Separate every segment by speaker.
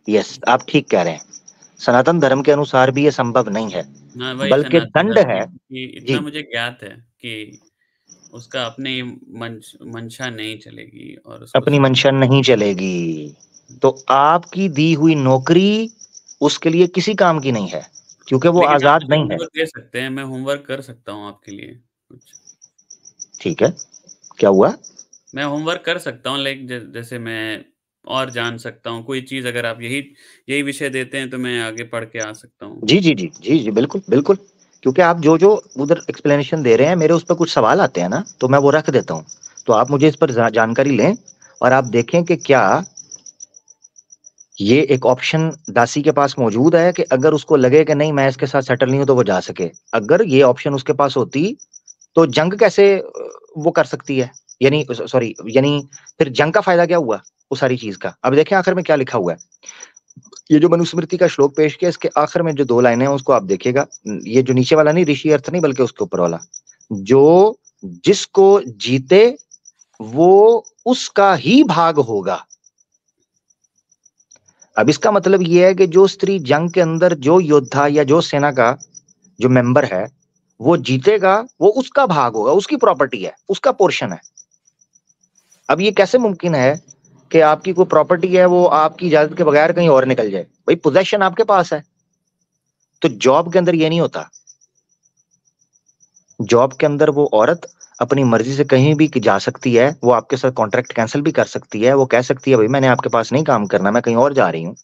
Speaker 1: Yes, आप ठीक कह रहे हैं। सनातन धर्म के अनुसार भी ये संभव नहीं है,
Speaker 2: हाँ, वही
Speaker 1: बल्कि
Speaker 2: सनातन
Speaker 1: दंड
Speaker 2: धर्म
Speaker 1: है।
Speaker 2: में कि इतना
Speaker 1: जी,
Speaker 2: मुझे ज्ञात है कि उसका अपनी मंशा नहीं चलेगी और उसको
Speaker 1: अपनी
Speaker 2: सब
Speaker 1: मंशा नहीं चलेगी। तो आपकी दी हुई नौकरी उसके लिए किसी काम की नहीं है, क्योंकि वो
Speaker 2: लेकिन आप
Speaker 1: आजाद
Speaker 2: मुझे
Speaker 1: नहीं है।
Speaker 2: होमवर्क दे सकते हैं, मैं होमवर्क कर सकता हूँ आपके लिए कुछ।
Speaker 1: ठीक है, क्या हुआ?
Speaker 2: मैं होमवर्क कर सकता हूँ लाइक जैसे मैं और जान सकता हूँ कोई चीज़ अगर आप यही यही विषय देते हैं तो मैं आगे पढ़ के आ सकता हूँ।
Speaker 1: जी, जी, जी, जी, जी, बिल्कुल, बिल्कुल। क्योंकि आप जो-जो उधर एक्सप्लेनेशन दे रहे हैं, मेरे उस पे कुछ सवाल आते हैं ना, तो मैं वो रख देता हूँ। तो आप मुझे इस पर जानकारी लें और आप देखें कि क्या ये एक ऑप्शन दासी के पास मौजूद है कि अगर उसको लगे कि नहीं मैं इसके साथ सेटल नहीं हूँ तो वो जा सके। अगर ये ऑप्शन उसके पास होती, तो जंग कैसे वो कर सकती है? यानी सॉरी, यानी फिर जंग का फ़ायदा क्या हुआ उस सारी चीज़ का? अब देखें आखिर में क्या लिखा हुआ है। ये जो मनुस्मृति का श्लोक पेश किया, इसके आखिर में जो 2 लाइनें हैं उसको आप देखिएगा। ये जो नीचे वाला नहीं, ऋषि अर्थ नहीं, बल्कि उसके ऊपर वाला। जो जिसको जीते वो उसका ही भाग होगा। अब इसका मतलब ये है कि जो स्त्री जंग के अंदर, जो योद्धा या जो सेना का जो मेंबर है, वो जीतेगा, वो उसका भाग होगा, उसकी प्रॉपर्टी है, उसका पोर्शन है। अब ये कैसे मुमकिन है कि आपकी कोई प्रॉपर्टी है, वो आपकी इजाजत के बगैर कहीं और निकल जाए? भाई पोजेशन आपके पास है। तो जॉब के अंदर ये नहीं होता। जॉब के अंदर वो औरत अपनी मर्जी से कहीं भी जा सकती है, वो आपके साथ कॉन्ट्रैक्ट कैंसिल भी कर सकती है, वो कह सकती है भाई मैंने आपके पास नहीं काम करना, मैं कहीं और जा रही हूँ,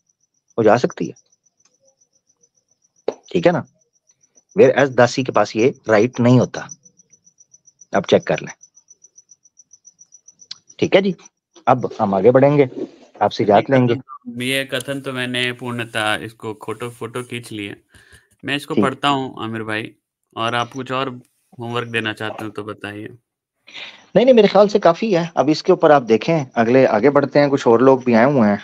Speaker 1: वो जा सकती है। ठीक है ना? वेयर एज दासी के पास ये राइट नहीं होता। आप चेक कर लें। ठीक है जी, अब हम आगे बढ़ेंगे, आपसे
Speaker 2: जी,
Speaker 1: इजाजत लेंगे।
Speaker 2: ये कथन तो मैंने पूर्णतः इसको फोटो फोटो खींच लिए। मैं इसको
Speaker 1: ठीक।
Speaker 2: पढ़ता हूँ आमिर भाई और आप कुछ और होमवर्क देना चाहते हो तो बताइए।
Speaker 1: नहीं नहीं, मेरे ख्याल से काफी है। अब इसके ऊपर आप देखें, अगले आगे बढ़ते हैं, कुछ और लोग भी आए हुए हैं।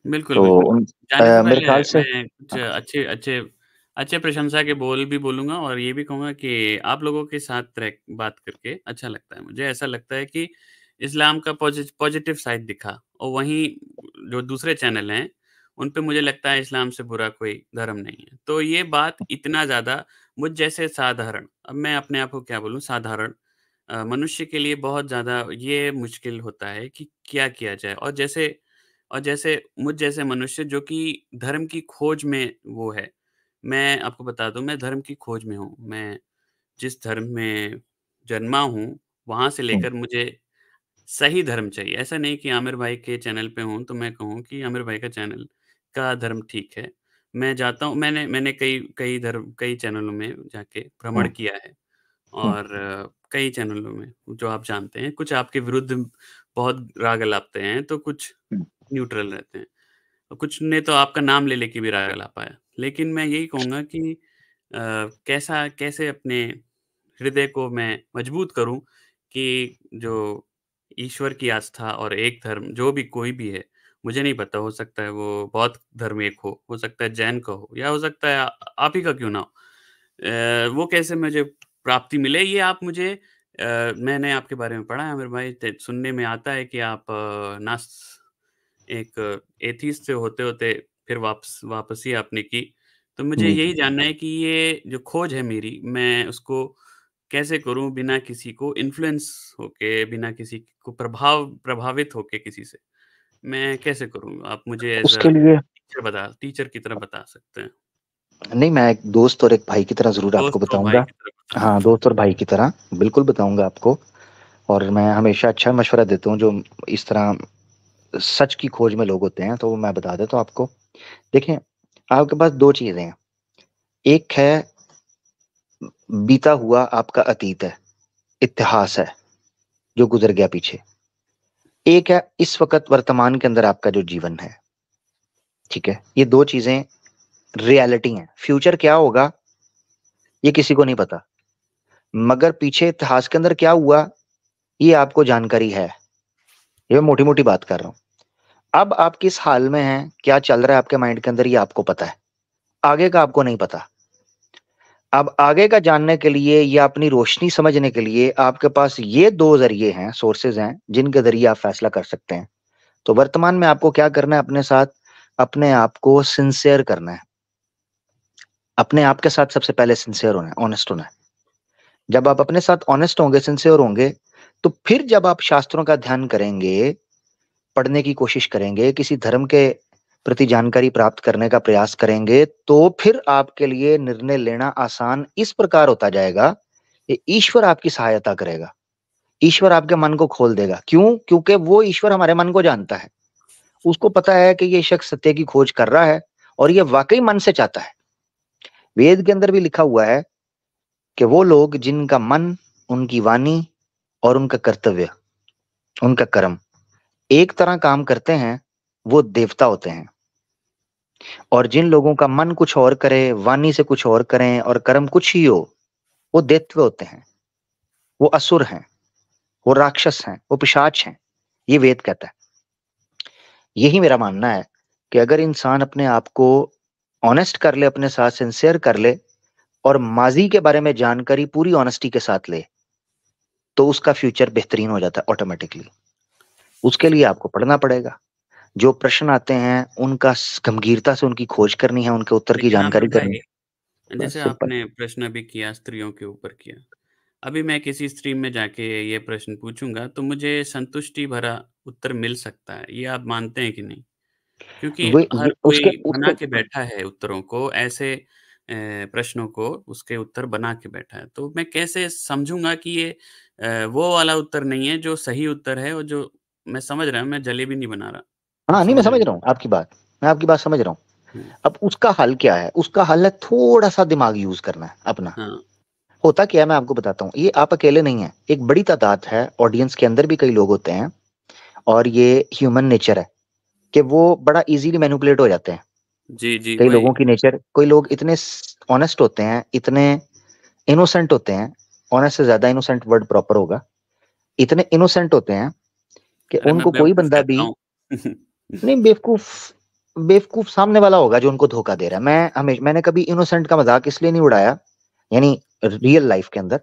Speaker 2: बिल्कुल,
Speaker 1: तो
Speaker 2: बिल्कुल।
Speaker 1: उन
Speaker 2: जाने से
Speaker 1: मेरे
Speaker 2: पहले
Speaker 1: ख्याल से
Speaker 2: मैं कुछ अच्छे अच्छे अच्छे प्रशंसा के बोल भी बोलूँगा और ये भी कहूँगा कि आप लोगों के साथ रह बात करके अच्छा लगता है। मुझे ऐसा लगता है कि इस्लाम का पॉजिटिव साइड दिखा और वहीं जो दूसरे चैनल हैं, उन पे मुझे लगता है इस्लाम से बुरा कोई धर्म नहीं है। तो ये बात इतना ज़्यादा मुझ जैसे साधारण, अब मैं अपने आप को क्या बोलूँ साधारण मनुष्य के लिए बहुत ज़्यादा ये मुश्किल होता है कि क्या किया जाए और जैसे मुझ जैसे मनुष्य जो कि धर्म की खोज में वो है, मैं आपको बता दूँ मैं धर्म की खोज में हूँ। मैं जिस धर्म में जन्मा हूँ, वहाँ से
Speaker 1: हुँ,
Speaker 2: लेकर मुझे सही धर्म चाहिए। ऐसा नहीं कि आमिर भाई के चैनल पे हूँ, तो मैं कहूँ कि आमिर भाई का चैनल का धर्म ठीक है। मैं जाता हूँ मैंने मैंने कई चैनलों में जाके
Speaker 1: हुँ,
Speaker 2: भ्रमण किया है
Speaker 1: हुँ,
Speaker 2: और कई चैनलों में जो आप जानते हैं, कुछ आपके विरुद्ध बहुत राग अलापते हैं, तो कुछ
Speaker 1: हुँ,
Speaker 2: न्यूट्रल रहते हैं। कुछ ने तो आपका नाम ले लेके भी राग अलापा है। लेकिन मैं यही कहूँगा कि कैसे अपने हृदय को मैं मजबूत करूँ कि जो ईश्वर की आस्था और एक धर्म जो भी कोई भी है, मुझे नहीं पता हो सकता है वो बौद्ध धर्म एक हो सकता है जैन का हो या हो सकता है आप ही का क्यों ना हो। वो कैसे मुझे प्राप्ति मिले ये आप मुझे मैंने आपके बारे में पढ़ा है आमिर भाई त सुनने में आता है कि आप एक एथिस्ट से होते-होते फिर वापसी आपने की। तो मुझे
Speaker 1: जी।
Speaker 2: यही जानना है कि ये जो खोज है मेरी, मैं उसको कैसे करूँ बिना किसी को इन्फ्लुएंस होके, बिना किसी को प्रभावित होके किसी से, मैं कैसे करूँ? आप मुझे एज़ अ
Speaker 1: उसके लिए
Speaker 2: टीचर की तरह बता सकते हैं।
Speaker 1: नहीं, मैं एक दोस्त और एक भाई की तरह ज़रूर आपको
Speaker 2: दोस्त और भाई
Speaker 1: बताऊँगा।
Speaker 2: की तरह
Speaker 1: हाँ,
Speaker 2: बता
Speaker 1: दोस्त और भाई की तरह बिल्कुल बताऊँगा आपको। और मैं हमेशा अच्छा मशवरा देता हूँ, जो इस तरह सच की खोज में लोग होते हैं, तो वो मैं बता देता हूँ आपको। देखें, आपके पास 2 चीज़ें हैं। एक है बीता हुआ आपका अतीत है, इतिहास है, जो गुज़र गया पीछे। एक है इस वक़्त वर्तमान के अंदर आपका जो जीवन है, ठीक है? ये 2 चीज़ें रियलिटी हैं। फ्यूचर क्या होगा, ये किसी को नहीं पता। मगर पीछे इतिहास के अंदर क्या हुआ, ये आपको जानकारी है। ये मैं मोटी-मोटी बात कर रहा हूँ। अब आप किस हाल में हैं, क्या चल रहा है आपके माइंड के अंदर, ये आपको पता है। आगे का आपको नहीं पता। अब आगे का जानने के लिए या अपनी रोशनी समझने के लिए आपके पास ये 2 ज़रिए हैं, सोर्सेज़ हैं, जिनके ज़रिए आप फ़ैसला कर सकते हैं। तो वर्तमान में आपको क्या करना है अपने साथ, अपने आप को सिंसियर करना है, अपने आप के साथ सबसे पहले सिंसियर होना है, ऑनेस्ट होना है। जब आप अपने साथ ऑनेस्ट होंगे, सिंसियर होंगे, तो फिर जब आप शास्त्रों का ध्यान करेंगे, पढ़ने की कोशिश करेंगे, किसी धर्म के प्रति जानकारी प्राप्त करने का प्रयास करेंगे, तो फिर आपके लिए निर्णय लेना आसान इस प्रकार होता जाएगा कि ईश्वर आपकी सहायता करेगा, ईश्वर आपके मन को खोल देगा। क्यों? क्योंकि वो ईश्वर हमारे मन को जानता है, उसको पता है कि ये शख्स सत्य की खोज कर रहा है और ये वाकई मन से चाहता है। वेद के अंदर भी लिखा हुआ है कि वो लोग जिनका मन, उनकी वाणी और उनका कर्तव्य, उनका कर्म एक तरह काम करते हैं, वो देवता होते हैं। और जिन लोगों का मन कुछ और करे, वाणी से कुछ और करें और कर्म कुछ ही हो, वो दैत्य होते हैं, वो असुर हैं, वो राक्षस हैं, वो पिशाच हैं। ये वेद कहता है। यही मेरा मानना है कि अगर इंसान अपने आप को ऑनेस्ट कर ले, अपने साथ सिंसियर कर ले और माजी के बारे में जानकारी पूरी ऑनेस्टी के साथ ले, तो उसका फ्यूचर बेहतरीन हो जाता है ऑटोमेटिकली। उसके लिए आपको पढ़ना पड़ेगा, जो प्रश्न आते हैं उनका गंभीरता से उनकी खोज करनी है, उनके उत्तर की
Speaker 2: लेकिन आमिर
Speaker 1: जानकारी करनी
Speaker 2: भाई,
Speaker 1: है।
Speaker 2: जैसे
Speaker 1: बस सिंपल।
Speaker 2: आपने प्रश्न अभी किया, स्त्रियों के ऊपर किया। अभी मैं किसी स्ट्रीम में जाके ये प्रश्न पूछूँगा, तो मुझे संतुष्टि भरा उत्तर मिल सकता है। ये आप मानते हैं कि नहीं? क्योंकि
Speaker 1: वे
Speaker 2: हर
Speaker 1: उसके
Speaker 2: कोई बना
Speaker 1: उसके
Speaker 2: के बैठा है उत्तरों को, ऐसे प्रश्नों को उसके उत्तर बना के बैठा है। तो मैं कैसे समझूँगा कि ये वो वाला उत्तर नहीं है जो सही उत्तर है, और जो मैं समझ रहा हूँ, मैं जलेबी नहीं बना रहा। आप
Speaker 1: हाँ, नहीं, मैं
Speaker 2: समझ रहे
Speaker 1: समझ
Speaker 2: हैं
Speaker 1: रहा
Speaker 2: ना?
Speaker 1: हूँ आपकी बात। मैं आपकी बात समझ रहा हूँ।
Speaker 2: हुँ,
Speaker 1: अब उसका हल क्या है? उसका हल है थोड़ा-सा दिमाग यूज़ करना है अपना।
Speaker 2: हाँ।
Speaker 1: होता क्या है मैं आपको बताता हूँ। ये आप अकेले नहीं हैं, एक बड़ी तादाद है, ऑडियंस के अंदर भी कई लोग होते हैं और ये ह्यूमन नेचर है कि वो बड़ा ईज़िली मैनिपुलेट हो जाते हैं।
Speaker 2: जी, जी,
Speaker 1: कई
Speaker 2: वही।
Speaker 1: लोगों की नेचर, कोई लोग इतने ऑनेस्ट होते हैं, इतने इनोसेंट होते हैं, ऑनेस्ट से ज़्यादा इनोसेंट वर्ड प्रॉपर होगा। इतने इनोसेंट होते हैं कि
Speaker 2: अरे, मैं
Speaker 1: उनको कोई
Speaker 2: बेवकूफ़
Speaker 1: बंदा भी
Speaker 2: कहता हूँ।
Speaker 1: नहीं, बेवकूफ़ बेवकूफ़ सामने वाला होगा जो उनको धोखा दे रहा है। मैंने कभी इनोसेंट का मज़ाक इसलिए नहीं उड़ाया, यानी रियल लाइफ़ के अंदर,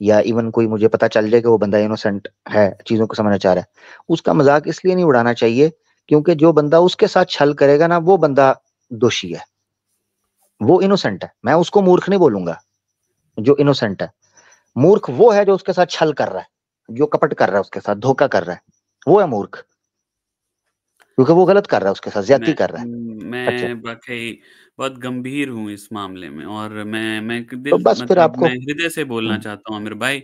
Speaker 1: या इवन कोई मुझे पता चल जाए कि वो बंदा इनोसेंट है, चीज़ों को समझना चाह रहा है। उसका मज़ाक इसलिए नहीं उड़ाना चाहिए क्योंकि जो बंदा उसके साथ छल करेगा ना, वो बंदा दोषी है। वो इनोसेंट है। मैं उसको मूर्ख नहीं बोलूँगा, जो इनोसेंट है। मूर्ख वो है जो उसके साथ छल कर रहा है, जो कपट कर रहा है उसके साथ, धोखा कर रहा है। वो है मूर्ख, क्योंकि वो गलत कर रहा है उसके साथ, ज़्यादती कर रहा है। अच्छा,
Speaker 2: मैं वाक़ई बहुत गंभीर हूँ इस मामले में, और मैं क
Speaker 1: तो
Speaker 2: दिल
Speaker 1: बस फिर
Speaker 2: मतलब
Speaker 1: आपको
Speaker 2: मैं हृदय से बोलना
Speaker 1: हुँ,
Speaker 2: चाहता हूँ आमिर भाई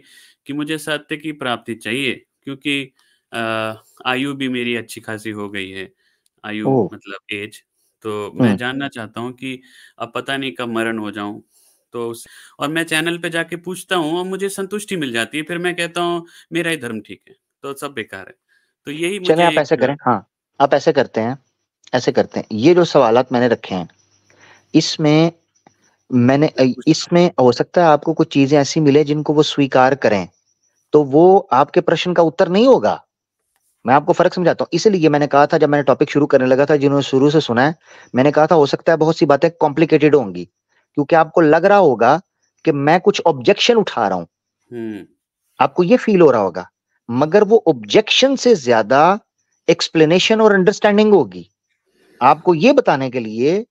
Speaker 2: कि मुझे सत्य की प्राप्ति चाहिए, क्योंकि अ, आयु भी मेरी अच्छी खासी हो गई है, आयु
Speaker 1: ओह!
Speaker 2: मतलब ऐज। तो मैं
Speaker 1: हुँ,
Speaker 2: जानना चाहता हूँ कि अब पता नहीं कब मरण हो जाऊँ। तो उस और मैं चैनल पे जाके पूछता हूँ और मुझे संतुष्टि मिल जाती है, फिर मैं कहता हूँ मेरा ही धर्म ठीक है, तो सब बेकार है। तो यही
Speaker 1: चलें
Speaker 2: मुझे
Speaker 1: आप ऐसे
Speaker 2: एक
Speaker 1: करें, हाँ, आप ऐसे करते हैं, ये जो सवालात मैंने रखे हैं, इसमें इसमें हो सकता है आपको कुछ चीज़ें ऐसी मिले जिनको वो स्वीकार करें, तो वो आपके प्रश्न का उत्तर नहीं होगा। मैं आपको फ़र्क समझाता हूँ, इसीलिए मैंने कहा था जब मैंने टॉपिक शुरू करने लगा था, जिन्होंने शुरू से सुना है, मैंने कहा था हो सकता है बहुत सी बातें कॉम्प्लिकेटेड होंगी, क्योंकि आपको लग रहा होगा कि मैं कुछ ऑब्जेक्शन उठा रहा हूँ,
Speaker 2: हुँ।
Speaker 1: आपको ये फ़ील हो रहा होगा, मगर वो ऑब्जेक्शन से ज़्यादा एक्सप्लेनेशन और अंडरस्टैंडिंग होगी। आपको ये बताने के लिए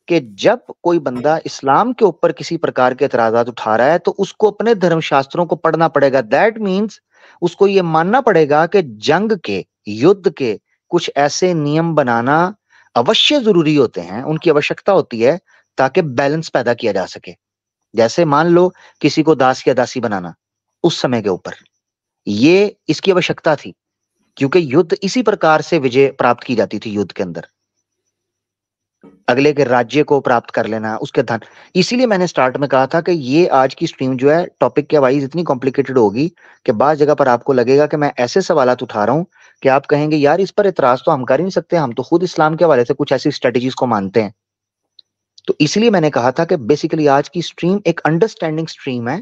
Speaker 1: कि जब कोई बंदा इस्लाम के ऊपर किसी प्रकार के एतराज़ात उठा रहा है, तो उसको अपने धर्म शास्त्रों को पढ़ना पड़ेगा। दैट मीन्स उसको ये मानना पड़ेगा कि जंग के, युद्ध के कुछ ऐसे नियम बनाना अवश्य ज़रूरी होते हैं, उनकी आवश्यकता होती है ताकि बैलेंस पैदा किया जा सके। जैसे मान लो किसी को दास या दासी बनाना, उस समय के ऊपर, ये इसकी आवश्यकता थी, क्योंकि युद्ध इसी प्रकार से विजय प्राप्त की जाती थी युद्ध के अंदर। अगले के राज्य को प्राप्त कर लेना, उसके धन। इसीलिए मैंने स्टार्ट में कहा था कि ये आज की स्ट्रीम जो है टॉपिक के वाइज़ इतनी कॉम्प्लिकेटेड होगी कि बाज़ जगह पर आपको लगेगा कि मैं ऐसे सवालात उठा रहा हूँ कि आप कहेंगे यार इस पर इतराज़ तो हम कर ही नहीं सकते, हम तो खुद इस्लाम के हवाले से कुछ ऐसी स्ट्रैटेजीज़ को मानते हैं। तो इसलिए मैंने कहा था कि बेसिकली आज की स्ट्रीम एक अंडरस्टैंडिंग स्ट्रीम है,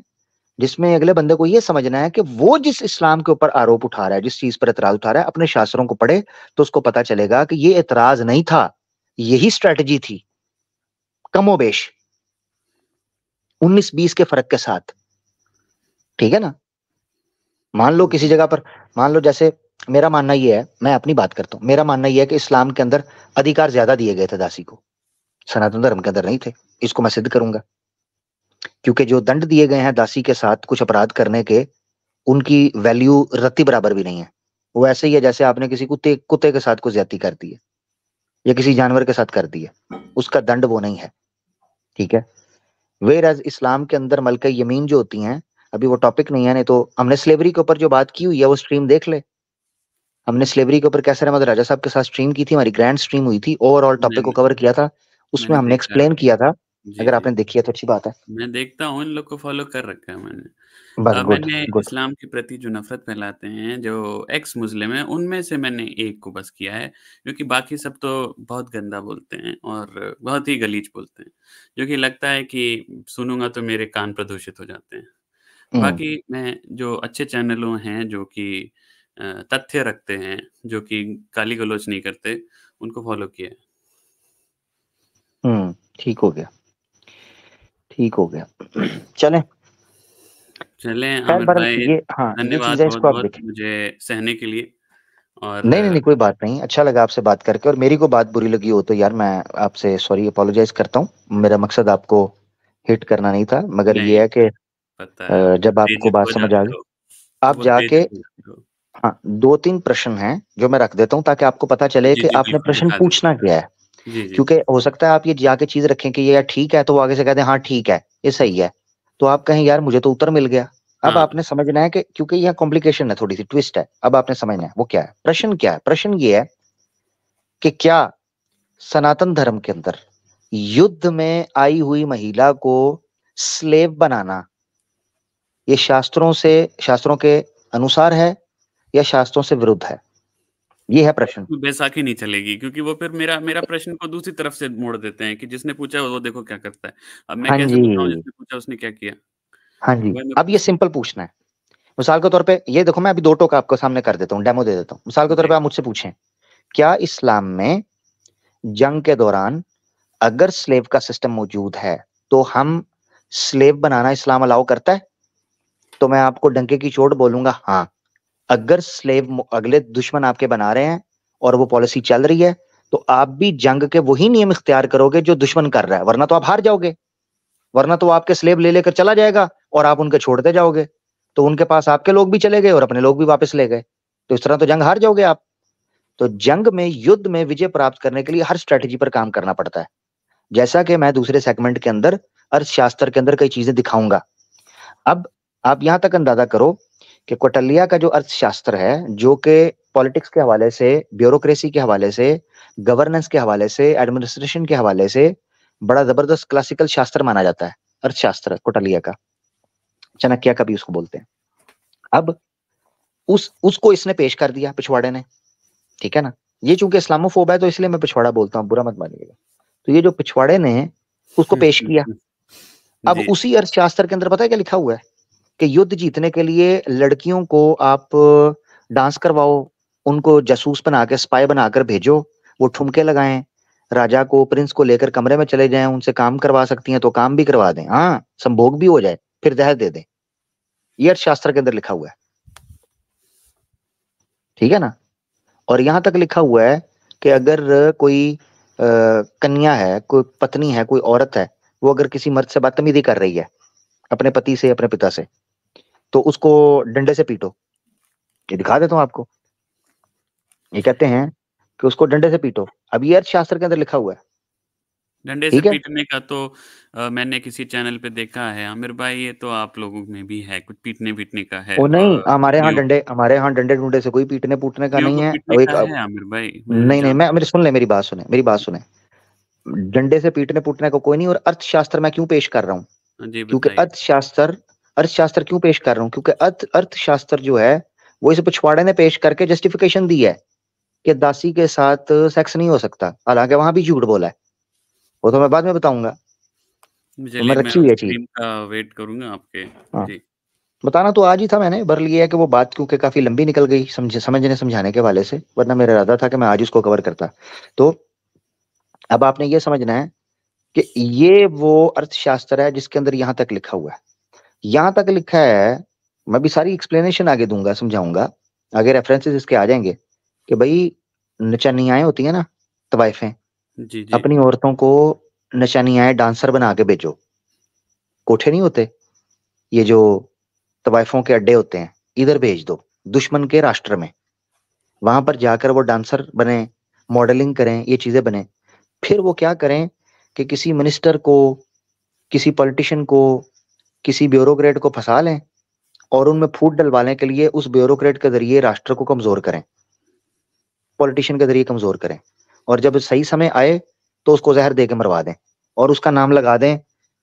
Speaker 1: जिसमें अगले बंदे को ये समझना है कि वो जिस इस्लाम के ऊपर आरोप उठा रहा है, जिस चीज़ पर इतराज़ उठा रहा है, अपने शास्त्रों को पढ़े, तो उसको पता चलेगा कि ये इतराज़ नहीं था, यही स्ट्रैटेजी थी, कमोबेश। 19-20 के फ़र्क के साथ, ठीक है ना? मान लो किसी जगह पर मान लो जैसे मेरा मानना ये है, मैं अपनी बात करता हूँ, मेरा मानना ये है कि इस्लाम के अंदर अधिकार ज्यादा दिए गए थे दासी को, सनातन धर्म के अंदर नहीं थे। इसको मैं सिद्ध करूंगा, क्योंकि जो दंड दिए गए हैं दासी के साथ कुछ अपराध करने के, उनकी वैल्यू रत्ती बराबर भी नहीं है। वो ऐसे ही है जैसे आपने किसी कुत्ते कुत्ते के साथ कुछ ज्यादती कर दी है या किसी जानवर के साथ कर दी है, उसका दंड वो नहीं है, ठीक है। वेयर इस्लाम के अंदर मलका यमीन जो होती हैं, अभी वो टॉपिक नहीं है, नहीं तो हमने स्लेवरी के ऊपर जो बात की हुई है वो स्ट्रीम देख ले। हमने स्लेवरी के ऊपर कैसर अहमद राजा साहब के साथ स्ट्रीम की थी, हमारी ग्रैंड स्ट्रीम हुई थी, ओवरऑल टॉपिक को
Speaker 2: मैंने
Speaker 1: कवर किया था, उसमें
Speaker 2: मैंने
Speaker 1: हमने
Speaker 2: देखा है।
Speaker 1: एक्सप्लेन किया था।
Speaker 2: जी,
Speaker 1: अगर
Speaker 2: जी।
Speaker 1: आपने देखी है तो अच्छी बात है।
Speaker 2: मैं देखता हूँ, इन लोग को फ़ॉलो कर रखा है मैंने।
Speaker 1: बस गुड
Speaker 2: मैंने
Speaker 1: गुड।
Speaker 2: इस्लाम के प्रति जो नफ़रत फैलाते हैं, जो एक्स मुस्लिम हैं, उनमें से मैंने एक को बस किया है, क्योंकि बाकी सब तो बहुत गंदा बोलते हैं और बहुत ही गलीच बोलते हैं, जो कि लगता है कि सुनूँगा तो मेरे कान प्रदूषित हो जाते हैं।
Speaker 1: हम्म
Speaker 2: बाकी मैं जो अच्छे चैनलों हैं, जो कि तथ्य रखते हैं, जो कि गाली-गलौच नहीं करते, उनको फ़ॉलो किया है।
Speaker 1: ठीक हो गया, ठीक हो गया। चलें,
Speaker 2: चलें
Speaker 1: खैर
Speaker 2: आमिर
Speaker 1: बहरहाल
Speaker 2: भाई,
Speaker 1: ये, हाँ, ये
Speaker 2: धन्यवाद
Speaker 1: चीज़ है, इसको आप
Speaker 2: बहुत-बहुत
Speaker 1: देखें।
Speaker 2: मुझे सहने के लिए और
Speaker 1: नहीं, नहीं, नहीं, कोई बात नहीं। अच्छा लगा आपसे बात करके, और मेरी को बात बुरी लगी हो तो यार मैं आपसे सॉरी अपोलोजाइज़ करता हूँ। मेरा मकसद आपको हिट करना नहीं था, मगर ये
Speaker 2: नहीं,
Speaker 1: है कि
Speaker 2: पता है, आप
Speaker 1: जब आपको
Speaker 2: बेइज़्ज़त
Speaker 1: बात
Speaker 2: हो
Speaker 1: समझ आ
Speaker 2: जाते
Speaker 1: गई,
Speaker 2: हो,
Speaker 1: आप
Speaker 2: बहुत
Speaker 1: जाके,
Speaker 2: बेइज़्ज़त हो जाते हो।
Speaker 1: हाँ, 2-3 प्रश्न हैं जो मैं रख देता हूँ ताकि आपको पता चले
Speaker 2: जी,
Speaker 1: कि
Speaker 2: जी,
Speaker 1: आपने
Speaker 2: बिल्कुल
Speaker 1: प्रश्न
Speaker 2: दिखा
Speaker 1: पूछना
Speaker 2: दीजिए।
Speaker 1: क्या है।
Speaker 2: जी, जी।
Speaker 1: क्योंकि हो सकता है आप ये जाके चीज़ रखें कि ये यार ठीक है, तो वो आगे से कह दें हाँ ठीक है, ये सही है। तो आप कहें यार मुझे तो उत्तर मिल गया। अब
Speaker 2: हाँ,
Speaker 1: आपने समझना है कि क्योंकि यहाँ कॉम्प्लिकेशन है, थोड़ी-सी ट्विस्ट है। अब आपने समझना है वो क्या है? प्रश्न क्या है? प्रश्न ये है कि क्या सनातन धर्म के अंदर युद्ध में आई हुई महिला को स्लेव बनाना, ये शास्त्रों के अनुसार है या शास्त्रों से विरुद्ध है? ये है प्रश्न।
Speaker 2: बैसाखी नहीं चलेगी क्योंकि वो फिर मेरा मेरा प्रश्न को दूसरी तरफ से मोड़ देते हैं कि जिसने पूछा वो देखो क्या करता है। अब मैं
Speaker 1: हाँ
Speaker 2: कैसे बताऊँ
Speaker 1: जी,
Speaker 2: जिसने पूछा उसने क्या किया?
Speaker 1: हाँ जी।
Speaker 2: वही मैं
Speaker 1: अब ये सिंपल पूछना है। मिसाल के तौर पे ये देखो, मैं अभी 2 टोक आपको सामने कर देता हूँ, डेमो दे देता हूँ। मिसाल के तौर
Speaker 2: जी।
Speaker 1: पे आप मुझसे पूछें, क्या इस्लाम में जंग के दौरान अगर स्लेव का सिस्टम मौजूद है, तो हम स्लेव बनाना इस्लाम अलाउ करता है? तो मैं आपको डंके की चोट बोलूँगा हाँ। अगर अगले दुश्मन आपके बना रहे हैं और वो पॉलिसी चल रही है, तो आप भी जंग के वही नियम इख्तियार करोगे जो दुश्मन कर रहा है, वरना तो आप हार जाओगे। वरना तो वो आपके स्लेव ले लेकर चला जाएगा और आप उनके छोड़ते जाओगे। तो उनके पास आपके लोग भी चले गए और अपने लोग भी वापस ले गए। तो इस तरह तो जंग हार जाओगे आप। तो जंग में, युद्ध में विजय प्राप्त करने के लिए हर स्ट्रैटेजी पर काम करना पड़ता है। जैसा कि मैं दूसरे सेगमेंट के अंदर अर्थशास्त्र के अंदर कई चीजें दिखाऊंगा। अब आप यहां तक अंदाजा करो कि कौटिल्य का जो अर्थशास्त्र है, जो कि पॉलिटिक्स के हवाले से, ब्यूरोक्रेसी के हवाले से, गवर्नेंस के हवाले से, एडमिनिस्ट्रेशन के हवाले से बड़ा जबरदस्त क्लासिकल शास्त्र माना जाता है, अर्थशास्त्र कौटिल्य का। चाणक्य का भी उसको बोलते हैं। अब उसको इसने पेश कर दिया पिछवाड़े ने, ठीक है ना। ये चूंकि इस्लामोफोब है तो इसलिए मैं पिछवाड़ा बोलता हूँ, बुरा मत मानिएगा। तो ये जो पिछवाड़े ने उसको पेश किया। अब
Speaker 2: जी।
Speaker 1: उसी अर्थशास्त्र के अंदर पता है क्या लिखा हुआ है कि युद्ध जीतने के लिए लड़कियों को आप डांस करवाओ, उनको जासूस बना के, स्पाई बनाकर भेजो, वो ठुमके लगाएं, राजा को, प्रिंस को लेकर कमरे में चले जाएं, उनसे काम करवा सकती हैं तो काम भी करवा दें, हाँ, संभोग भी हो जाए, फिर दहेज दे दें। ये अर्थशास्त्र के अंदर लिखा हुआ है, ठीक है ना। और यहां तक लिखा हुआ है कि अगर कोई कन्या है, कोई पत्नी है, कोई औरत है, वो अगर किसी मर्द से बदतमीजी कर रही है, अपने पति से, अपने पिता से, तो उसको डंडे से पीटो। ये दिखा देता हूँ आपको। ये कहते हैं कि उसको डंडे से पीटो। अब ये अर्थशास्त्र के अंदर लिखा हुआ है,
Speaker 2: डंडे से
Speaker 1: ठीक है।
Speaker 2: पीटने का तो मैंने किसी चैनल पे देखा है आमिर भाई, ये तो आप लोगों में भी है, कुछ पीटने-वीटने का है
Speaker 1: वो नहीं,
Speaker 2: स्त्रियों
Speaker 1: हमारे यहाँ डंडे डुंडे से कोई पीटने पूटने का
Speaker 2: स्त्रियों
Speaker 1: नहीं
Speaker 2: को
Speaker 1: है।
Speaker 2: पीटने
Speaker 1: अब
Speaker 2: का
Speaker 1: एक
Speaker 2: है आमिर भाई, मैं
Speaker 1: नहीं, नहीं, मैं,
Speaker 2: जानता
Speaker 1: मेरी
Speaker 2: हूँ।
Speaker 1: सुन ले, मेरी बात सुने, मेरी बात सुने। डंडे से पीटने पूटने का कोई नहीं। और अर्थशास्त्र मैं क्यों पेश कर रहा हूँ?
Speaker 2: हाँ जी,
Speaker 1: क्योंकि
Speaker 2: बताइए।
Speaker 1: अर्थशास्त्र क्यों पेश कर रहा हूँ? क्योंकि अर्थशास्त्र जो है वो इस पिछवाड़े ने पेश करके जस्टिफिकेशन दी है कि दासी के साथ सेक्स नहीं हो सकता, हालांकि वहां भी झूठ बोला है। वो तो मैं बाद में बताऊंगा। तो मैं
Speaker 2: चलिए मैं
Speaker 1: रखी हुई
Speaker 2: उस
Speaker 1: है चीज।
Speaker 2: स्ट्रीम का वेट करूँगा आपके।
Speaker 1: हाँ,
Speaker 2: जी।
Speaker 1: बताना तो आज ही था मैंने, पर ये है कि वो बात क्योंकि काफी लंबी निकल गई समझने समझाने के वाले से, वरना मेरा इरादा था कि मैं आज उसको कवर करता। तो अब आपने ये समझना है कि ये वो अर्थशास्त्र है जिसके अंदर यहां तक लिखा हुआ है। यहां तक लिखा है, मैं भी सारी एक्सप्लेनेशन आगे दूंगा, समझाऊंगा। आगे रेफरेंसेस इसके आ जाएंगे कि भाई नचनियाएं होती है ना, तवाइफें,
Speaker 2: जी, जी।
Speaker 1: अपनी औरतों को नचनियाएं डांसर बना के भेजो। कोठे नहीं होते ये जो तवाइफों के अड्डे होते हैं, इधर भेज दो दुश्मन के राष्ट्र में, वहां पर जाकर वो डांसर बने, मॉडलिंग करें, ये चीजें बने। फिर वो क्या करें कि किसी मिनिस्टर को, किसी पॉलिटिशियन को, किसी ब्यूरोक्रेट को फंसा लें और उनमें फूट डलवाने के लिए उस ब्यूरोक्रेट के जरिए राष्ट्र को कमजोर करें, पॉलिटिशियन के जरिए कमजोर करें, और जब सही समय आए तो उसको जहर दे के मरवा दें और उसका नाम लगा दें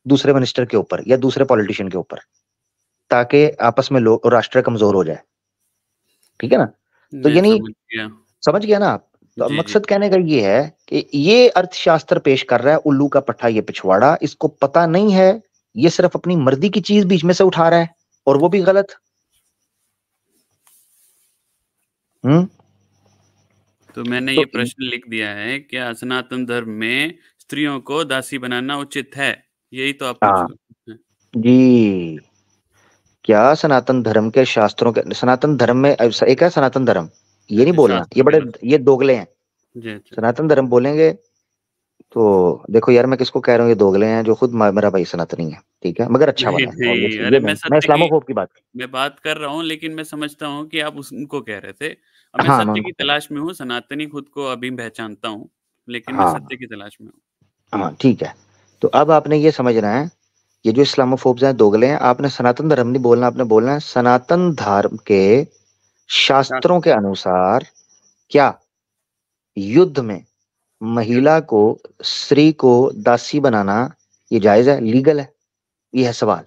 Speaker 1: दूसरे मिनिस्टर के ऊपर या दूसरे पॉलिटिशियन के ऊपर, ताकि आपस में लोग राष्ट्र कमजोर हो जाए। ठीक है ना? तो
Speaker 2: मैं
Speaker 1: यानी
Speaker 2: समझ गया।
Speaker 1: समझ गया ना आप? तो अब
Speaker 2: जी, जी।
Speaker 1: मकसद कहने का ये है कि ये अर्थशास्त्र पेश कर रहा है उल्लू का पट्टा, ये पिछवाड़ा, इसको पता नहीं है, ये सिर्फ अपनी मर्जी की चीज बीच में से उठा रहा है, और वो भी गलत।
Speaker 2: तो मैंने ये
Speaker 1: तो
Speaker 2: प्रश्न लिख दिया है, क्या सनातन धर्म में स्त्रियों को दासी बनाना उचित है? यही तो आप पूछ
Speaker 1: हाँ
Speaker 2: रहे हैं।
Speaker 1: जी, क्या सनातन धर्म के शास्त्रों के, सनातन धर्म में एक है सनातन धर्म, ये नहीं
Speaker 2: अच्छा,
Speaker 1: बोलना, ये
Speaker 2: शास्त्रों के
Speaker 1: बड़े,
Speaker 2: अनुसार।
Speaker 1: ये दोगले हैं।
Speaker 2: जी, अच्छा।
Speaker 1: सनातन धर्म बोलेंगे तो देखो यार, मैं किसको कह रहा हूँ, ये दोगले हैं जो खुद मेरा भाई सनातनी है, ठीक है, मगर अच्छा
Speaker 2: नहीं,
Speaker 1: वाला है,
Speaker 2: नहीं,
Speaker 1: ऑब्वियसली,
Speaker 2: अरे
Speaker 1: ये
Speaker 2: मैं
Speaker 1: नहीं, मैं
Speaker 2: सत्य की
Speaker 1: इस्लामोफोब की बात।
Speaker 2: मैं बात कर रहा हूँ, लेकिन मैं समझता हूँ कि आप उस उनको कह रहे थे। अब मैं
Speaker 1: हाँ मैं
Speaker 2: सत्य
Speaker 1: उनको
Speaker 2: की
Speaker 1: कह
Speaker 2: तलाश में हूँ, सनातनी खुद को अभी पहचानता हूँ, लेकिन
Speaker 1: रहा
Speaker 2: मैं
Speaker 1: हूँ।
Speaker 2: सत्य की तलाश में हूँ।
Speaker 1: हाँ ठीक है। तो अब आपने ये समझना है, ये जो इस्लामोफोब्स हैं, दोगले हैं, आपने सनातन धर्म नहीं बोलना, आपने बोलना है सनातन धर्म के शास्त्रों के
Speaker 2: शास्त्र।
Speaker 1: अनुसार क्या युद्ध में
Speaker 2: युद्ध।
Speaker 1: महिला को, स्त्री को दासी बनाना ये जायज है, लीगल है? ये है सवाल।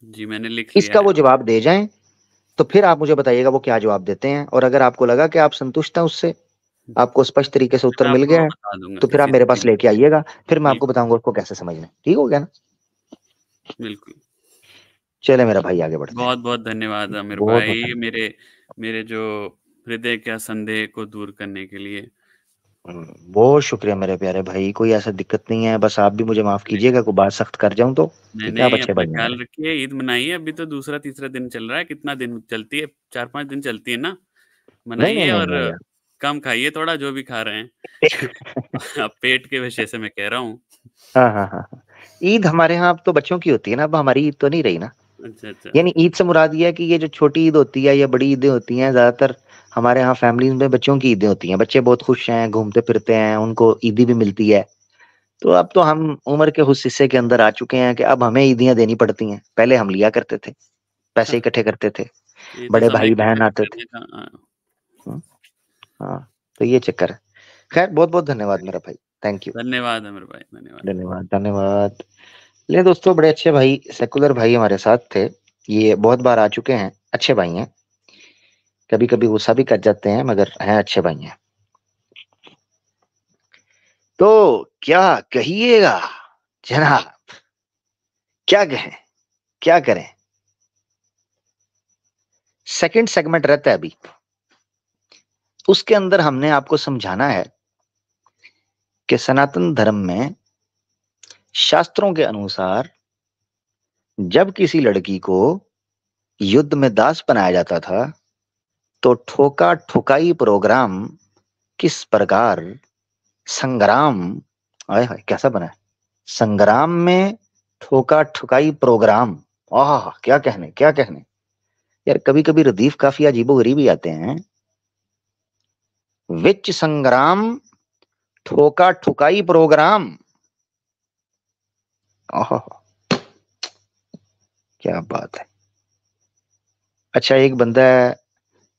Speaker 2: जी, मैंने लिख लिया
Speaker 1: इसका
Speaker 2: है।
Speaker 1: वो जवाब दे जाएं तो फिर आप मुझे बताइएगा वो क्या जवाब देते हैं, और अगर आपको लगा कि आप संतुष्ट हैं उससे, आपको स्पष्ट तरीके से उत्तर
Speaker 2: मैं
Speaker 1: मिल गया
Speaker 2: आपको
Speaker 1: है,
Speaker 2: बता दूँगा
Speaker 1: तो फिर आप
Speaker 2: किसी
Speaker 1: मेरे
Speaker 2: दिन।
Speaker 1: पास लेके आइएगा, फिर मैं आपको
Speaker 2: बिल्कुल,
Speaker 1: बताऊंगा उसको कैसे समझना है। ठीक हो गया ना?
Speaker 2: बिल्कुल।
Speaker 1: चले मेरा भाई, आगे बढ़ते हैं।
Speaker 2: बहुत-बहुत धन्यवाद आमिर
Speaker 1: बहुत बहुत
Speaker 2: भाई,
Speaker 1: धन्यवाद।
Speaker 2: मेरे मेरे जो हृदय का संदेह को दूर करने के लिए।
Speaker 1: बहुत शुक्रिया मेरे प्यारे भाई, कोई ऐसा दिक्कत नहीं है, बस आप भी मुझे माफ
Speaker 2: नहीं,
Speaker 1: कीजिएगा कोई बात सख्त कर जाऊं तो।
Speaker 2: नहीं,
Speaker 1: ठीक है, आप
Speaker 2: नहीं,
Speaker 1: अच्छे
Speaker 2: अपना
Speaker 1: भाई हैं
Speaker 2: ख़्याल
Speaker 1: मेरे।
Speaker 2: रखिए, ईद मनाइए, अभी तो दूसरा-तीसरा दिन चल रहा है, कितना दिन चलती है? 4-5 दिन चलती है ना?
Speaker 1: नहीं नहीं
Speaker 2: मनाइए
Speaker 1: नहीं
Speaker 2: और
Speaker 1: नहीं यार।
Speaker 2: कम खाइए थोड़ा जो भी खा रहे हैं। अब पेट के विषय से मैं कह रहा हूँ।
Speaker 1: हाँ हाँ हाँ हाँ। ईद हमारे यहाँ अब तो बच्चों की होती है ना, अब हमारी ईद तो नहीं रही ना।
Speaker 2: अच्छा, अच्छा।
Speaker 1: यानी ईद से मुराद ये है कि ये जो छोटी ईद होती है या बड़ी ईदें होती हैं, ज्यादातर हमारे यहाँ फैमिलीज में बच्चों की ईदें होती हैं, बच्चे बहुत खुश हैं, घूमते फिरते हैं, उनको ईदी भी मिलती है। तो अब तो हम उम्र के उस हिस्से के अंदर आ चुके हैं कि अब हमें ईदियां देनी पड़ती हैं, पहले हम लिया करते थे, पैसे इकट्ठे करते थे,
Speaker 2: ये तो
Speaker 1: बड़े
Speaker 2: समय
Speaker 1: भाई
Speaker 2: का
Speaker 1: बहन
Speaker 2: खर्च
Speaker 1: आते थे।
Speaker 2: करने का
Speaker 1: हम्म, हाँ, तो ये चक्कर है। खैर बहुत बहुत धन्यवाद मेरा भाई, थैंक यू।
Speaker 2: धन्यवाद अमर भाई, धन्यवाद।
Speaker 1: धन्यवाद धन्यवाद। ले दोस्तों, बड़े अच्छे भाई सेकुलर भाई हमारे साथ थे, ये बहुत बार आ चुके हैं, अच्छे भाई हैं, कभी कभी गुस्सा भी कर जाते हैं मगर हैं अच्छे भाई हैं। तो क्या कहिएगा जनाब, क्या कहें, क्या करें? सेकंड सेगमेंट रहता है अभी, उसके अंदर हमने आपको समझाना है कि सनातन धर्म में शास्त्रों के अनुसार जब किसी लड़की को युद्ध में दास बनाया जाता था, तो ठोका ठुकाई प्रोग्राम किस प्रकार संग्राम, आय हाय कैसा बना है, संग्राम में ठोका ठुकाई प्रोग्राम, आह क्या कहने, क्या कहने। यार कभी कभी रदीफ काफी अजीबो गरीब ही आते हैं। विच संग्राम ठोका ठुकाई प्रोग्राम, आह क्या बात है। अच्छा, एक बंदा है,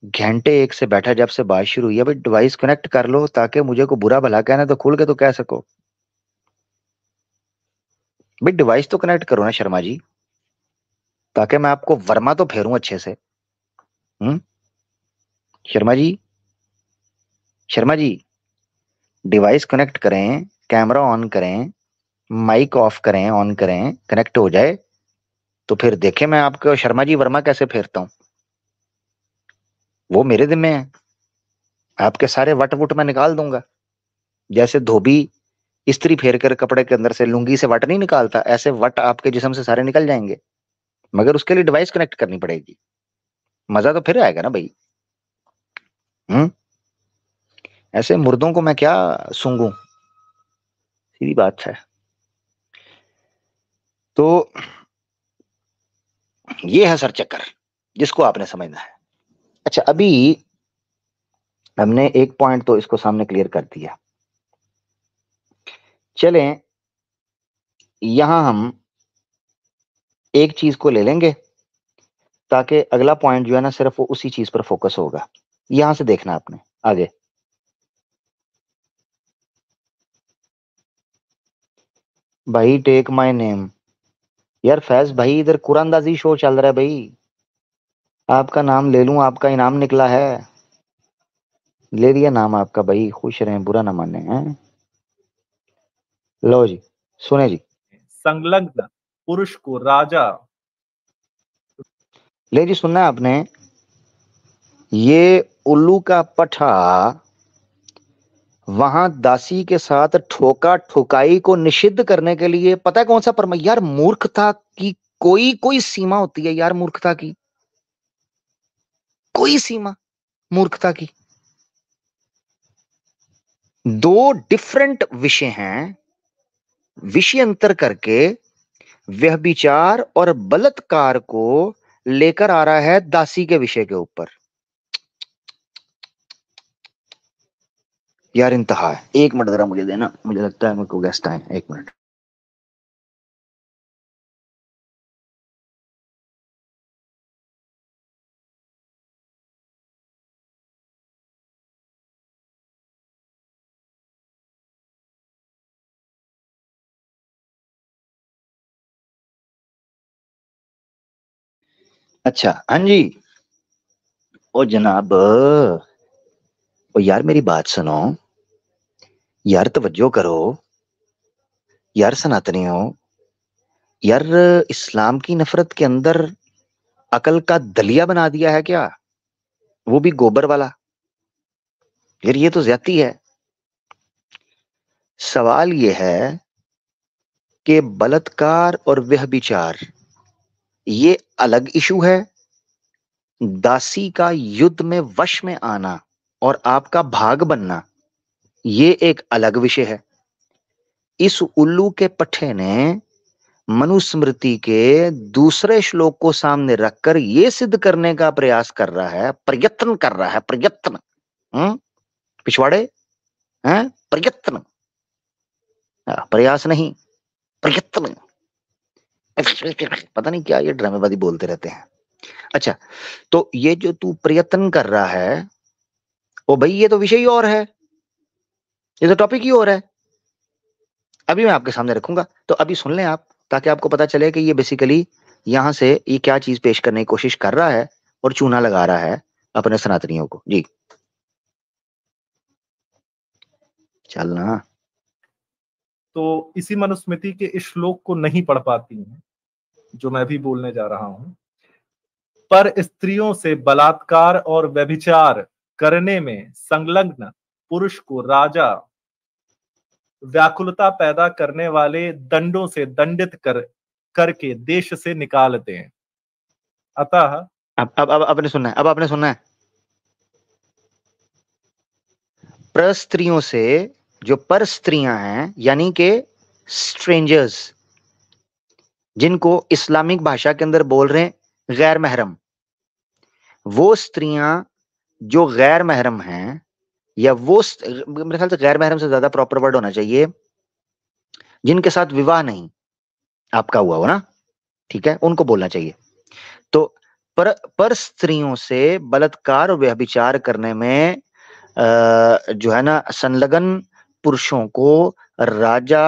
Speaker 1: घंटे एक से बैठा, जब से बात शुरू हुई है, भाई डिवाइस कनेक्ट कर लो ताकि मुझे को बुरा भला कहना तो खुल के तो कह सको। भाई डिवाइस तो कनेक्ट करो ना शर्मा जी, ताकि मैं आपको वर्मा तो फेरूं अच्छे से। हम्म, शर्मा जी, शर्मा जी, डिवाइस कनेक्ट करें, कैमरा ऑन करें, माइक ऑफ करें, ऑन करें, कनेक्ट हो जाए तो फिर देखें मैं आपको शर्मा जी वर्मा कैसे फेरता हूं। वो मेरे जिम्मे है, आपके सारे वट वुट मैं निकाल दूंगा। जैसे धोबी इस्त्री फेर कर कपड़े के अंदर से लुंगी से वट नहीं निकालता, ऐसे वट आपके जिस्म से सारे निकल जाएंगे, मगर उसके लिए डिवाइस कनेक्ट करनी पड़ेगी। मजा तो फिर आएगा ना भाई। ऐसे मुर्दों को मैं क्या सूंघूं, सीधी बात है। तो ये है सर चक्कर जिसको आपने समझना है। अच्छा, अभी हमने एक पॉइंट तो इसको सामने क्लियर कर दिया। चलें यहां हम एक चीज को ले लेंगे ताकि अगला पॉइंट जो है ना सिर्फ वो उसी चीज पर फोकस होगा। यहां से देखना आपने आगे। भाई टेक माय नेम। यार फैज भाई इधर कुरानदाजी शो चल रहा है भाई, आपका नाम ले लूं, आपका इनाम निकला है। ले लिया नाम आपका भाई, खुश रहें, बुरा ना माने हैं। लो जी, सुने जी।
Speaker 3: संलग्न पुरुष को राजा।
Speaker 1: ले जी, सुनना है आपने। ये उल्लू का पठा वहां दासी के साथ ठोका ठोकाई को निषिद्ध करने के लिए, पता है कौन सा परम। यार मूर्खता की कोई कोई सीमा होती है यार, मूर्खता की कोई सीमा, मूर्खता की। दो डिफरेंट विषय हैं, विषय अंतर करके व्यभिचार और बलात्कार को लेकर आ रहा है दासी के विषय के ऊपर। यार इंतहा है। एक मिनट जरा मुझे देना, मुझे लगता है मेरे को गेस्ट आए। एक मिनट। अच्छा हाँ जी। ओ जनाब, ओ यार मेरी बात सुनो यार, तवज्जो करो यार सनातनियों। यार इस्लाम की नफरत के अंदर अकल का दलिया बना दिया है क्या, वो भी गोबर वाला। यार ये तो ज्यादती है। सवाल ये है कि बलात्कार और व्यभिचार ये अलग इशू है, दासी का युद्ध में वश में आना और आपका भाग बनना ये एक अलग विषय है। इस उल्लू के पट्टे ने मनुस्मृति के दूसरे श्लोक को सामने रखकर यह सिद्ध करने का प्रयास कर रहा है, प्रयत्न कर रहा है, प्रयत्न। पिछवाड़े हैं, प्रयत्न, प्रयास नहीं, प्रयत्न। पता नहीं क्या ये ड्रामेबाजी बोलते रहते हैं। अच्छा, तो ये जो तू प्रयत्न कर रहा है, ओ भाई ये तो विषय ही और है, ये तो टॉपिक ही और है। अभी मैं आपके सामने रखूंगा, तो अभी सुन लें आप, ताकि आपको पता चले कि ये बेसिकली यहां से ये क्या चीज पेश करने की कोशिश कर रहा है और चूना लगा रहा है अपने सनातनियों को। जी चलना।
Speaker 3: तो इसी मनुस्मृति के इस श्लोक को नहीं पढ़ पाती हैं जो मैं भी बोलने जा रहा हूं। पर स्त्रियों से बलात्कार और व्यभिचार करने में संलग्न पुरुष को राजा व्याकुलता पैदा करने वाले दंडों से दंडित करके देश से निकाल दें। अतः
Speaker 1: अब आपने सुनना है, अब आपने सुनना है। पर स्त्रियों से, जो पर स्त्रियां हैं यानी के स्ट्रेंजर्स, जिनको इस्लामिक भाषा के अंदर बोल रहे हैं गैर महरम, वो स्त्रियां जो गैर महरम हैं, या वो मेरे ख्याल से गैर महरम से ज्यादा प्रॉपर वर्ड होना चाहिए, जिनके साथ विवाह नहीं आपका हुआ हो ना, ठीक है, उनको बोलना चाहिए। तो पर स्त्रियों से बलात्कार और व्यभिचार करने में जो है ना संलग्न पुरुषों को राजा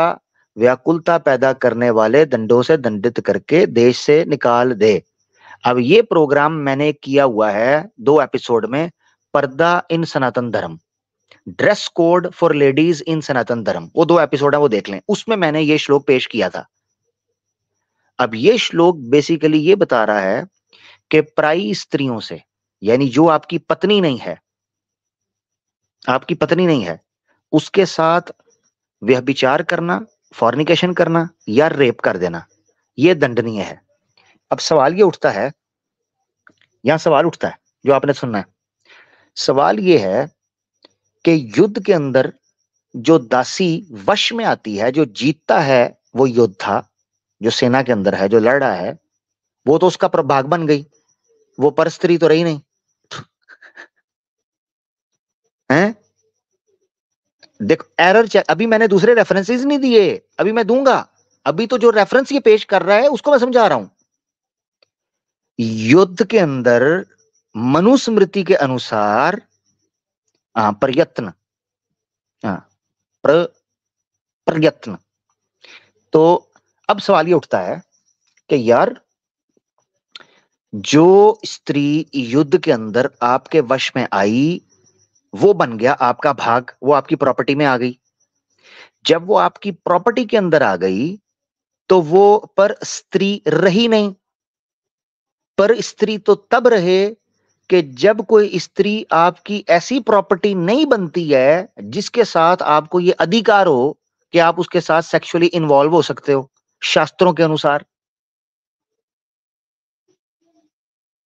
Speaker 1: व्याकुलता पैदा करने वाले दंडों से दंडित करके देश से निकाल दे। अब ये प्रोग्राम मैंने किया हुआ है 2 एपिसोड में, पर्दा in Sanatan Dharma, dress code for ladies in Sanatan Dharma, वो 2 एपिसोड है, वो देख लें। उसमें मैंने ये श्लोक पेश किया था। अब ये श्लोक बेसिकली ये बता रहा है कि पराई स्त्रियों से, यानी जो आपकी पत्नी नहीं है, आपकी पत्नी नहीं है, उसके साथ व्यभिचार करना, फॉर्निकेशन करना या रेप कर देना, यह दंडनीय है। अब सवाल ये उठता है, यहां सवाल उठता है जो आपने सुनना है सवाल ये है कि युद्ध के अंदर जो दासी वश में आती है, जो जीतता है वो योद्धा जो सेना के अंदर है, जो लड़ रहा है, वो तो उसका प्रभाग बन गई, वो परस्त्री तो रही नहीं है। देखो एरर चेक, अभी मैंने दूसरे रेफरेंसेस नहीं दिए, अभी मैं दूंगा। अभी तो जो रेफरेंस ये पेश कर रहा है उसको मैं समझा रहा हूं। युद्ध के अंदर मनुस्मृति के अनुसार प्रयत्न, प्रयत्न। तो अब सवाल ये उठता है कि यार जो स्त्री युद्ध के अंदर आपके वश में आई, वो बन गया आपका भाग, वो आपकी प्रॉपर्टी में आ गई। जब वो आपकी प्रॉपर्टी के अंदर आ गई तो वो पर स्त्री रही नहीं। पर स्त्री तो तब रहे कि जब कोई स्त्री आपकी ऐसी प्रॉपर्टी नहीं बनती है जिसके साथ आपको ये अधिकार हो कि आप उसके साथ सेक्सुअली इन्वॉल्व हो सकते हो शास्त्रों के अनुसार।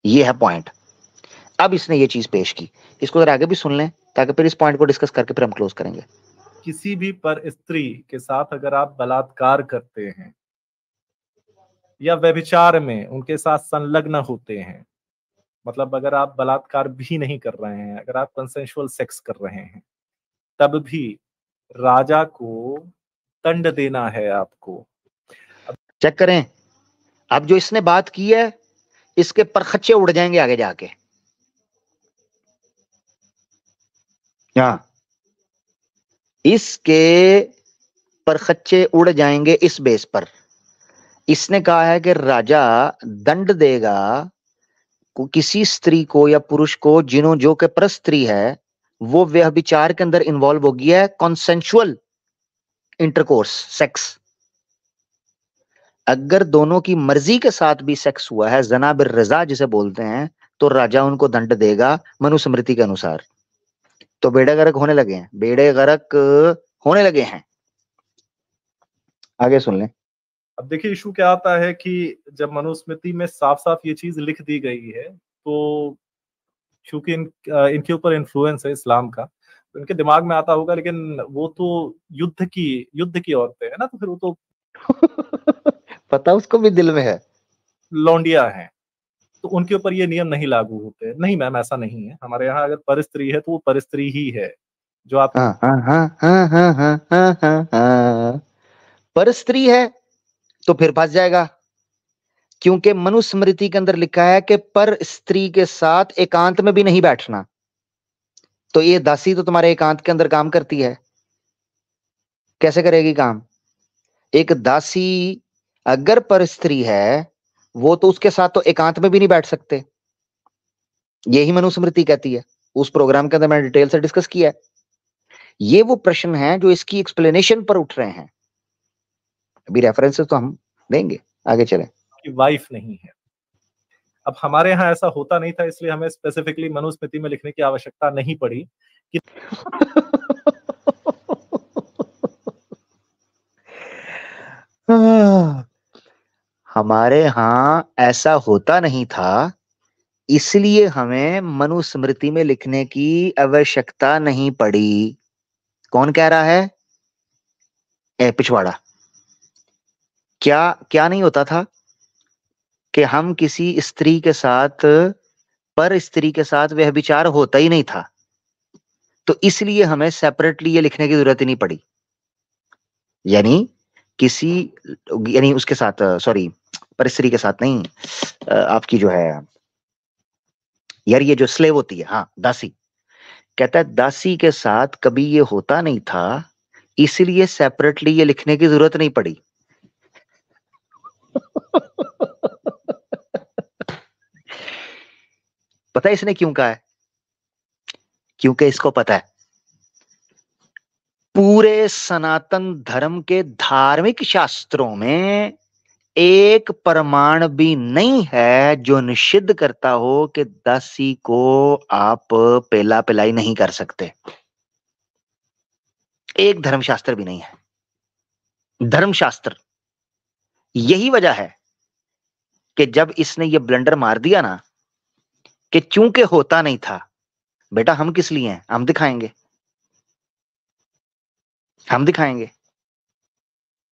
Speaker 1: ये है पॉइंट। अब इसने ये चीज पेश की, इसको जरा आगे भी सुन लें ताकि फिर इस पॉइंट को डिस्कस करके फिर हम क्लोज करेंगे।
Speaker 3: किसी भी पर स्त्री के साथ अगर आप बलात्कार करते हैं या व्यभिचार में उनके साथ संलग्न होते हैं, मतलब अगर आप बलात्कार भी नहीं कर रहे हैं, अगर आप कंसेंशुअल सेक्स कर रहे हैं, तब भी राजा को दंड देना है आपको।
Speaker 1: चेक करें, अब जो इसने बात की है इसके परखच्चे उड़ जाएंगे आगे जाके। हाँ, इसके परखच्चे उड़ जाएंगे इस बेस पर। इसने कहा है कि राजा दंड देगा किसी स्त्री को या पुरुष को जो के पर स्त्री है, वो व्यभिचार के अंदर इन्वॉल्व हो गया है, कॉन्सेंशुअल इंटरकोर्स सेक्स। अगर दोनों की मर्जी के साथ भी सेक्स हुआ है, जना बिर रजा जिसे बोलते हैं, तो राजा उनको दंड देगा मनुस्मृति के अनुसार। तो बेड़े गर्क होने लगे हैं, बेड़े गर्क होने लगे हैं। आगे सुन लें।
Speaker 3: अब देखिए इशू क्या आता है कि जब मनुस्मृति में साफ साफ ये चीज लिख दी गई है, तो क्योंकि इनके ऊपर इन्फ्लुएंस है इस्लाम का, तो इनके दिमाग में आता होगा, लेकिन वो तो युद्ध की औरतें है ना, तो फिर वो तो
Speaker 1: पता उसको भी दिल में है,
Speaker 3: लौंडिया है, तो उनके ऊपर ये नियम नहीं लागू होते। नहीं मैम, ऐसा नहीं है। हमारे यहाँ अगर परस्त्री है तो वो परस्त्री ही है जो आप
Speaker 1: पर स्त्री है तो फिर फंस जाएगा, क्योंकि मनुस्मृति के अंदर लिखा है कि पर स्त्री के साथ एकांत में भी नहीं बैठना। तो ये दासी तो तुम्हारे एकांत के अंदर काम करती है, कैसे करेगी काम? एक दासी अगर पर स्त्री है, वो तो उसके साथ तो एकांत में भी नहीं बैठ सकते। यही मनुस्मृति कहती है। उस प्रोग्राम के अंदर मैंने डिटेल से डिस्कस किया है। ये वो प्रश्न है जो इसकी एक्सप्लेनेशन पर उठ रहे हैं। अभी रेफरेंसेस तो हम देंगे, आगे चलें।
Speaker 3: की वाइफ नहीं है। अब हमारे यहाँ ऐसा होता नहीं था, इसलिए हमें स्पेसिफिकली मनुस्मृति में लिखने की आवश्यकता नहीं पड़ी कि
Speaker 1: हमारे यहाँ ऐसा होता नहीं था, इसलिए हमें मनुस्मृति में लिखने की आवश्यकता नहीं पड़ी। कौन कह रहा है? पिछवाड़ा। क्या क्या नहीं होता था कि हम किसी स्त्री के साथ, पर स्त्री के साथ व्यभिचार होता ही नहीं था, तो इसलिए हमें सेपरेटली ये लिखने की जरूरत ही नहीं पड़ी। यानी उसके साथ, सॉरी, पर स्त्री के साथ नहीं, आपकी जो है यार, ये जो स्लेव होती है, हाँ दासी, कहता है दासी के साथ कभी ये होता नहीं था, इसलिए सेपरेटली ये लिखने की जरूरत नहीं पड़ी। पता है इसने क्यों कहा है? क्योंकि इसको पता है पूरे सनातन धर्म के धार्मिक शास्त्रों में एक प्रमाण भी नहीं है जो निषिद्ध करता हो कि दासी को आप पेला पिलाई नहीं कर सकते। एक धर्मशास्त्र भी नहीं है। धर्मशास्त्र, यही वजह है कि जब इसने ये ब्लंडर मार दिया ना कि चूंकि होता नहीं था, बेटा हम किस लिए हैं? हम दिखाएंगे, हम दिखाएंगे।